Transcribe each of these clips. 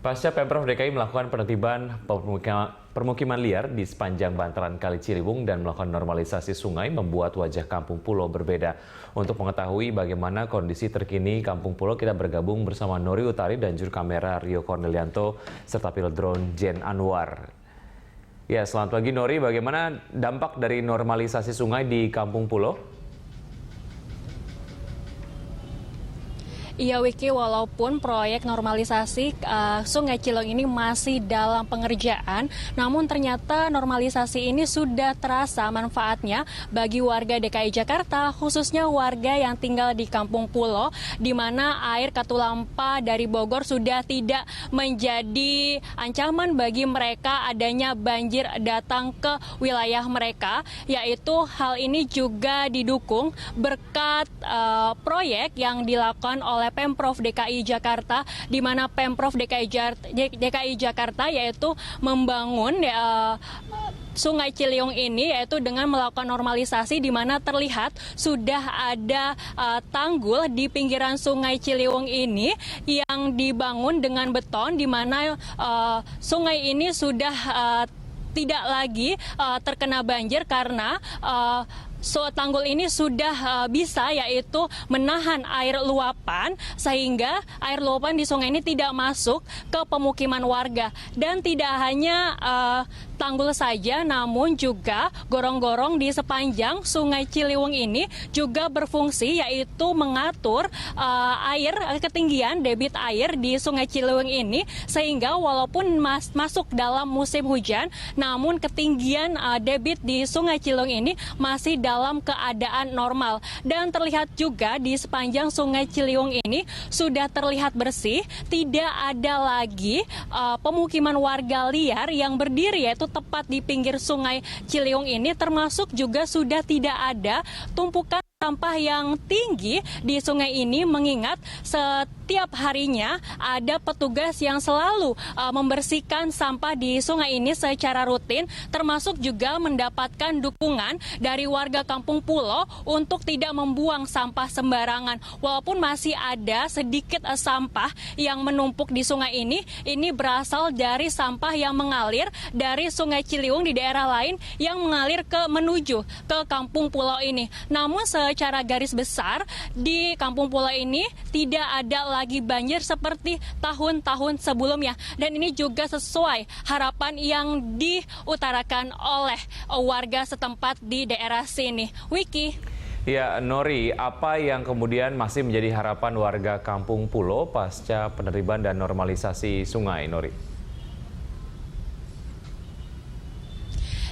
Pasca Pemprov DKI melakukan penertiban permukiman liar di sepanjang bantaran Kali Ciliwung dan melakukan normalisasi sungai membuat wajah Kampung Pulo berbeda. Untuk mengetahui bagaimana kondisi terkini Kampung Pulo, kita bergabung bersama Nori Utari dan juru kamera Rio Cornelianto serta pilot drone Jen Anwar. Ya, selamat pagi Nori, bagaimana dampak dari normalisasi sungai di Kampung Pulo? Iya Wiki, walaupun proyek normalisasi Sungai Ciliwung ini masih dalam pengerjaan, namun ternyata normalisasi ini sudah terasa manfaatnya bagi warga DKI Jakarta, khususnya warga yang tinggal di Kampung Pulo, di mana air Katulampa dari Bogor sudah tidak menjadi ancaman bagi mereka adanya banjir datang ke wilayah mereka, yaitu hal ini juga didukung berkat proyek yang dilakukan oleh Pemprov DKI Jakarta, di mana Pemprov DKI Jakarta yaitu membangun Sungai Ciliwung ini, yaitu dengan melakukan normalisasi, di mana terlihat sudah ada tanggul di pinggiran Sungai Ciliwung ini yang dibangun dengan beton, di mana sungai ini sudah tidak lagi terkena banjir karena tanggul ini sudah bisa yaitu menahan air luapan, sehingga air luapan di sungai ini tidak masuk ke pemukiman warga. Dan tidak hanya tanggul saja, namun juga gorong-gorong di sepanjang Sungai Ciliwung ini juga berfungsi, yaitu mengatur ketinggian debit air di Sungai Ciliwung ini, sehingga walaupun masuk dalam musim hujan, namun ketinggian debit di Sungai Ciliwung ini masih dalam keadaan normal. Dan terlihat juga di sepanjang Sungai Ciliwung ini sudah terlihat bersih, tidak ada lagi pemukiman warga liar yang berdiri yaitu tepat di pinggir Sungai Ciliwung ini, termasuk juga sudah tidak ada tumpukan sampah yang tinggi di sungai ini, mengingat setiap harinya ada petugas yang selalu membersihkan sampah di sungai ini secara rutin, termasuk juga mendapatkan dukungan dari warga Kampung Pulo untuk tidak membuang sampah sembarangan. Walaupun masih ada sedikit sampah yang menumpuk di sungai ini berasal dari sampah yang mengalir dari Sungai Ciliwung di daerah lain yang mengalir menuju ke Kampung Pulo ini. Namun secara garis besar di Kampung Pulo ini tidak ada lagi banjir seperti tahun-tahun sebelumnya, dan ini juga sesuai harapan yang diutarakan oleh warga setempat di daerah sini. Wiki. Ya, Nori, apa yang kemudian masih menjadi harapan warga Kampung Pulo pasca penertiban dan normalisasi sungai, Nori?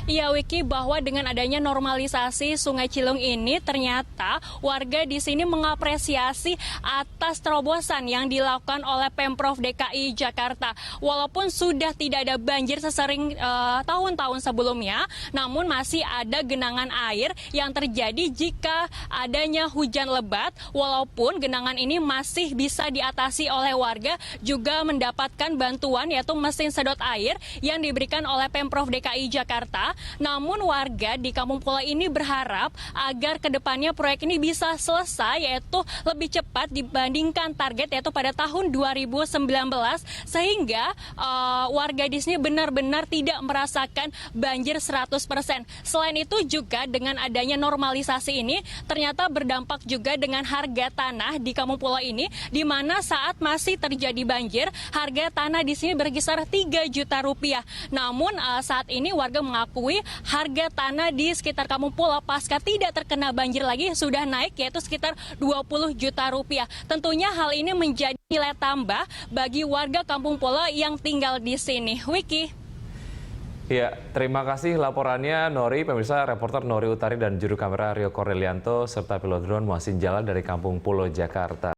Iya Wiki, bahwa dengan adanya normalisasi Sungai Ciliwung ini, ternyata warga di sini mengapresiasi atas terobosan yang dilakukan oleh Pemprov DKI Jakarta. Walaupun sudah tidak ada banjir sesering tahun-tahun sebelumnya, namun masih ada genangan air yang terjadi jika adanya hujan lebat. Walaupun genangan ini masih bisa diatasi oleh warga, juga mendapatkan bantuan yaitu mesin sedot air yang diberikan oleh Pemprov DKI Jakarta. Namun warga di Kampung Pulo ini berharap agar kedepannya proyek ini bisa selesai, yaitu lebih cepat dibandingkan target yaitu pada tahun 2019, sehingga warga di sini benar-benar tidak merasakan banjir 100%. Selain itu juga dengan adanya normalisasi ini ternyata berdampak juga dengan harga tanah di Kampung Pulo ini, di mana saat masih terjadi banjir harga tanah di sini berkisar 3 juta rupiah. Namun saat ini warga mengaku harga tanah di sekitar Kampung Pulo pasca tidak terkena banjir lagi sudah naik, yaitu sekitar 20 juta rupiah. Tentunya hal ini menjadi nilai tambah bagi warga Kampung Pulo yang tinggal di sini. Wiki. Ya, terima kasih laporannya Nori. Pemirsa, reporter Nori Utari dan juru kamera Rio Cornelianto serta pilot drone Muhsin Jalal dari Kampung Pulo, Jakarta.